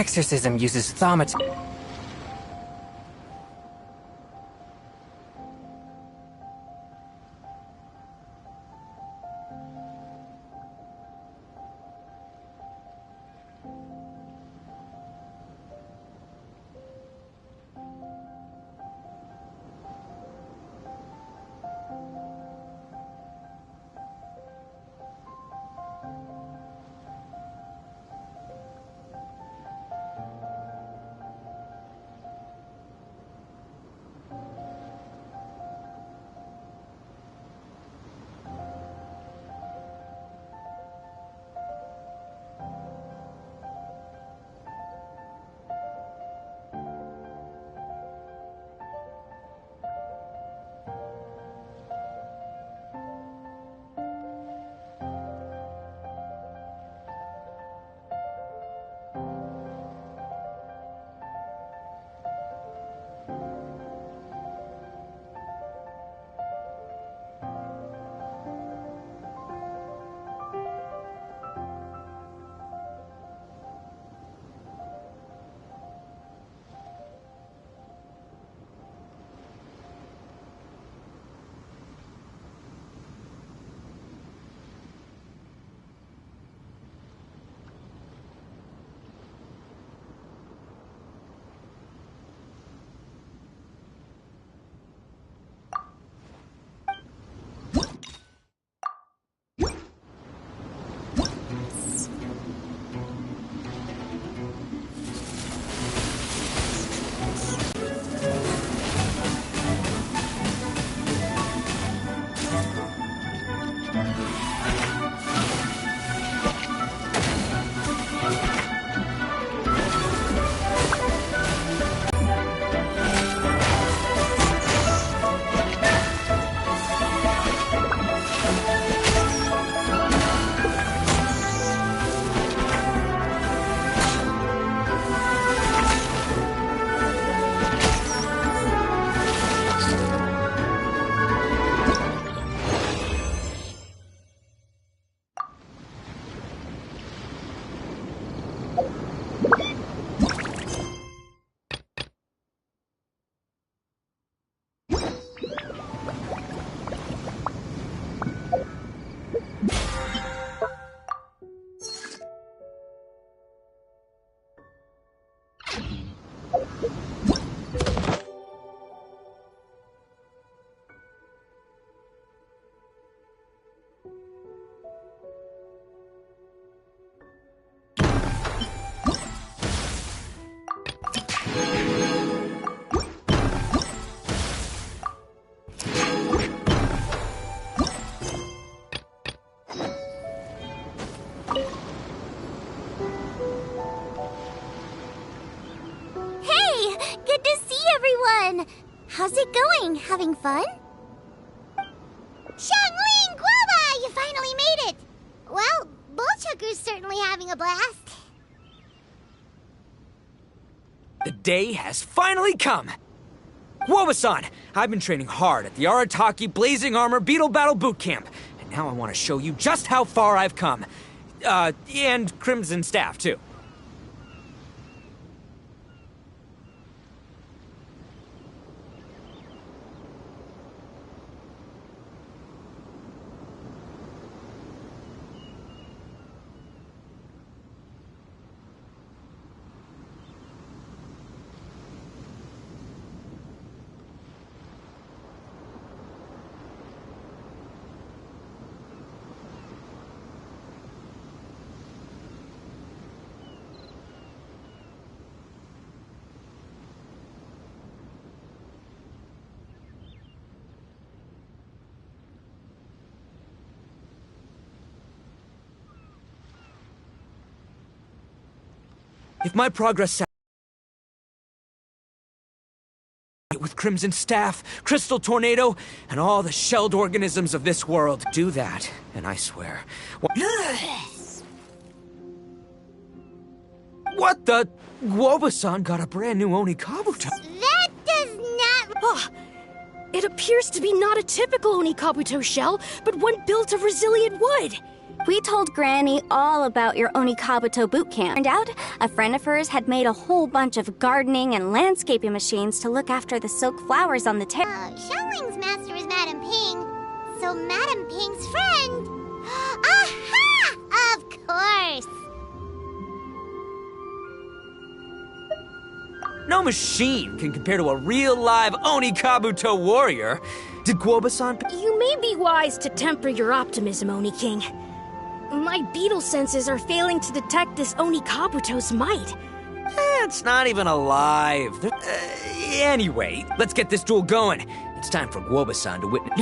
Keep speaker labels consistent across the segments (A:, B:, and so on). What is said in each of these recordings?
A: exorcism uses thaumat...
B: How's it going? Having fun? Xiangling Guava! You finally made it! Well, Bullchucker's certainly having a blast.
C: The day has finally come! Woba-san! I've been training hard at the Arataki Blazing Armor Beetle Battle Boot Camp, and now I want to show you just how far I've come. And Crimson Staff, too. If my progress with Crimson Staff, Crystal Tornado, and all the shelled organisms of this world, do that, and I swear... What the... Woba-san got a brand new Onikabuto.
B: That does not...
D: Oh, it appears to be not a typical Onikabuto shell, but one built of resilient wood.
A: We told Granny all about your Onikabuto boot camp. Turned out, a friend of hers had made a whole bunch of gardening and landscaping machines to look after the silk flowers on the terrace.
B: Xiaoling's master is Madame Ping, so Madame Ping's friend... Aha! Of course!
C: No machine can compare to a real live Onikabuto warrior. Did Guoba-san...
D: You may be wise to temper your optimism, Oni King. My beetle senses are failing to detect this Onikabuto's might.
C: It's not even alive. Anyway, let's get this duel going. It's time for Guoba-san to witness...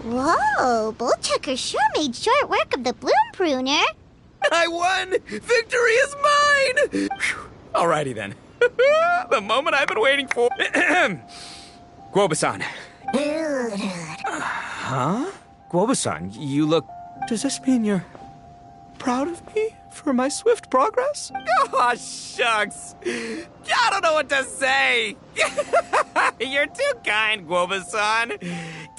B: Whoa, Bullchucker sure made short work of the Bloom Pruner.
C: I won! Victory is mine! Whew. Alrighty then. The moment I've been waiting for. Guoba-san. Huh? Guoba-san, you look... Does this mean you're proud of me for my swift progress? Oh, shucks. I don't know what to say. You're too kind, Guoba-san.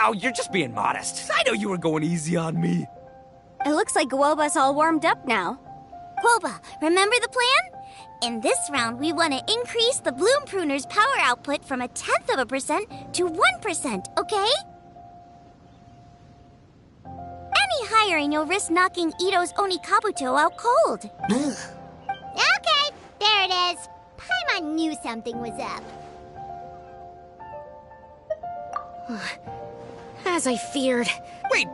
C: Oh, you're just being modest. I know you were going easy on me.
A: It looks like Guoba's all warmed up now.
B: Guoba, remember the plan? In this round, we want to increase the Bloom Pruner's power output from 0.1% to 1%, okay? Any higher and you'll risk knocking Ito's Onikabuto out cold. Okay, there it is. Paimon knew something was up.
D: As I feared.
C: Wait,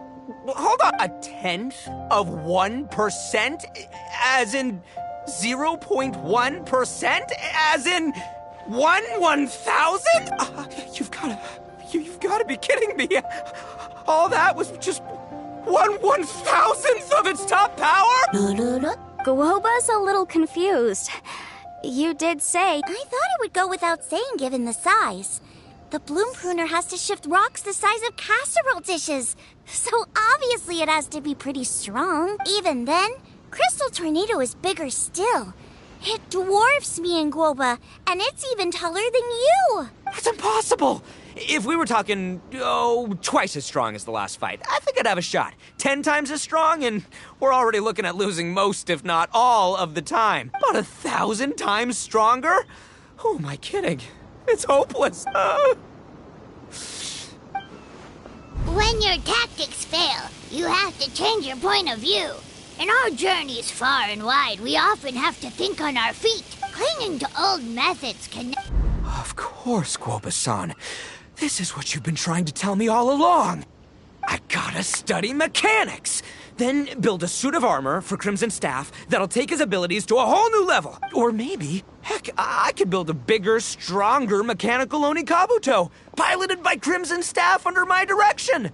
C: hold on. 0.1%? As in 0.1%? As in 1/1000? You've gotta be kidding me. All that was just 1/1000th of its top power?
A: Guoba's a little confused. You did say...
B: I thought it would go without saying given the size. The Bloom Pruner has to shift rocks the size of casserole dishes. So obviously it has to be pretty strong. Even then, Crystal Tornado is bigger still. It dwarfs me and Guoba, and it's even taller than you.
C: That's impossible. If we were talking, twice as strong as the last fight, I think I'd have a shot. 10 times as strong, and we're already looking at losing most, if not all, of the time. About 1,000 times stronger? Who am I kidding? It's hopeless.
E: When your tactics fail, you have to change your point of view. In our journeys far and wide, we often have to think on our feet. Clinging to old methods can...
C: Of course, Guoba-san. This is what you've been trying to tell me all along. I gotta study mechanics! Then build a suit of armor for Crimson Staff that'll take his abilities to a whole new level. Or maybe, heck, I could build a bigger, stronger mechanical Onikabuto, piloted by Crimson Staff under my direction.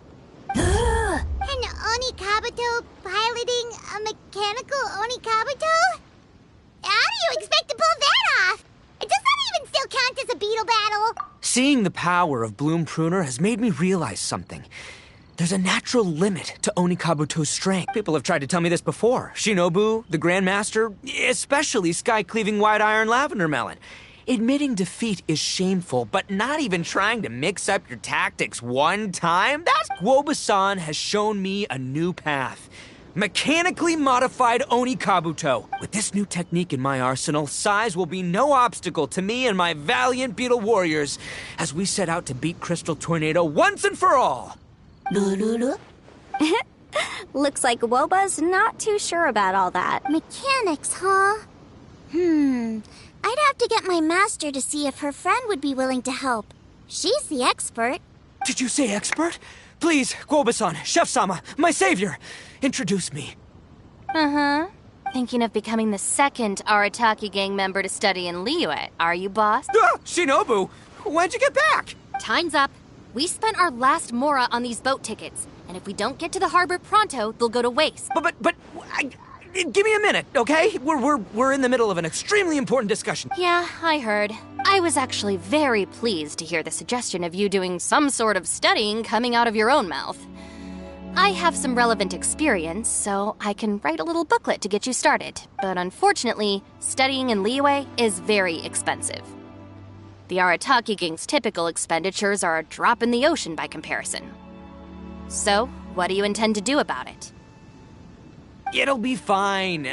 B: An Onikabuto piloting a mechanical Onikabuto? How do you expect to pull that off? Does that even still count as a beetle battle?
C: Seeing the power of Bloom Pruner has made me realize something. There's a natural limit to Onikabuto's strength. People have tried to tell me this before. Shinobu, the Grandmaster, especially Sky-Cleaving White Iron Lavender Melon. Admitting defeat is shameful, but not even trying to mix up your tactics one time? Guoba-san has shown me a new path. Mechanically modified Onikabuto. With this new technique in my arsenal, size will be no obstacle to me and my valiant beetle warriors as we set out to beat Crystal Tornado once and for all.
A: Looks like Woba's not too sure about all that.
B: Mechanics, huh? I'd have to get my master to see if her friend would be willing to help. She's the expert.
C: Did you say expert? Please, Guoba-san, Chef-sama, my savior, introduce me.
F: Thinking of becoming the second Arataki gang member to study in Liyue, are you, boss?
C: Shinobu, when'd you get back?
F: Time's up. We spent our last mora on these boat tickets, and if we don't get to the harbor pronto, they'll go to waste.
C: Give me a minute, okay? We're in the middle of an extremely important discussion.
F: Yeah, I heard. I was actually very pleased to hear the suggestion of you doing some sort of studying coming out of your own mouth. I have some relevant experience, so I can write a little booklet to get you started. But unfortunately, studying in Liyue is very expensive. The Arataki gang's typical expenditures are a drop in the ocean by comparison. So, what do you intend to do about it?
C: It'll be fine.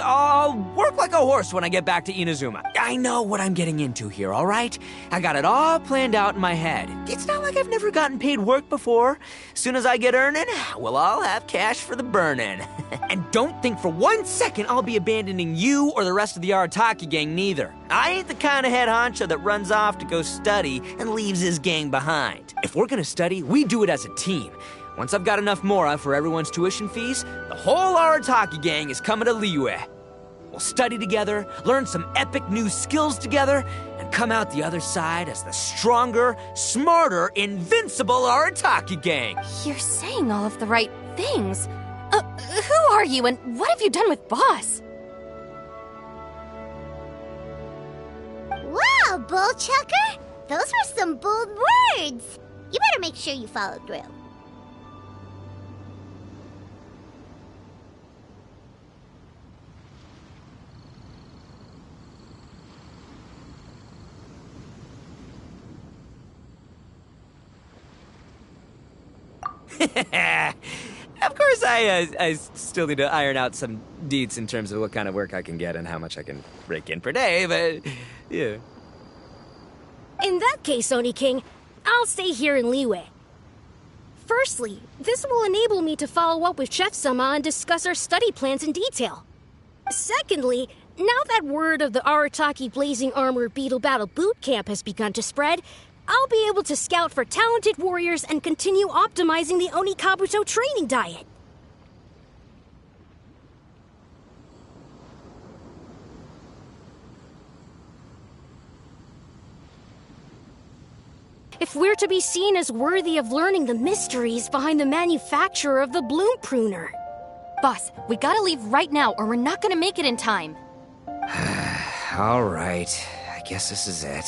C: I'll work like a horse when I get back to Inazuma. I know what I'm getting into here, all right? I got it all planned out in my head. It's not like I've never gotten paid work before. Soon as I get earning, we'll all have cash for the burning. And don't think for 1 second I'll be abandoning you or the rest of the Arataki gang neither. I ain't the kind of head honcho that runs off to go study and leaves his gang behind. If we're gonna study, we do it as a team. Once I've got enough mora for everyone's tuition fees, the whole Arataki gang is coming to Liyue. We'll study together, learn some epic new skills together, and come out the other side as the stronger, smarter, invincible Arataki gang.
F: You're saying all of the right things. Who are you and what have you done with Boss?
B: Wow, Bullchucker! Those were some bold words! You better make sure you follow through.
C: Of course, I still need to iron out some deets in terms of what kind of work I can get and how much I can rake in per day, but yeah.
D: In that case, Oni King, I'll stay here in Liyue. Firstly, this will enable me to follow up with Chef-sama and discuss our study plans in detail. Secondly, now that word of the Arataki Blazing Armor Beetle Battle Boot Camp has begun to spread, I'll be able to scout for talented warriors and continue optimizing the Onikabuto training diet. If we're to be seen as worthy of learning the mysteries behind the manufacture of the Bloom Pruner.
F: Boss, we gotta leave right now or we're not gonna make it in time.
C: All right, I guess this is it.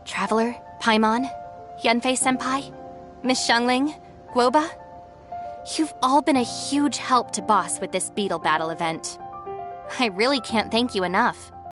F: Traveler, Paimon, Yanfei-senpai, Miss Xiangling, Guoba, you've all been a huge help to Boss with this beetle battle event. I really can't thank you enough.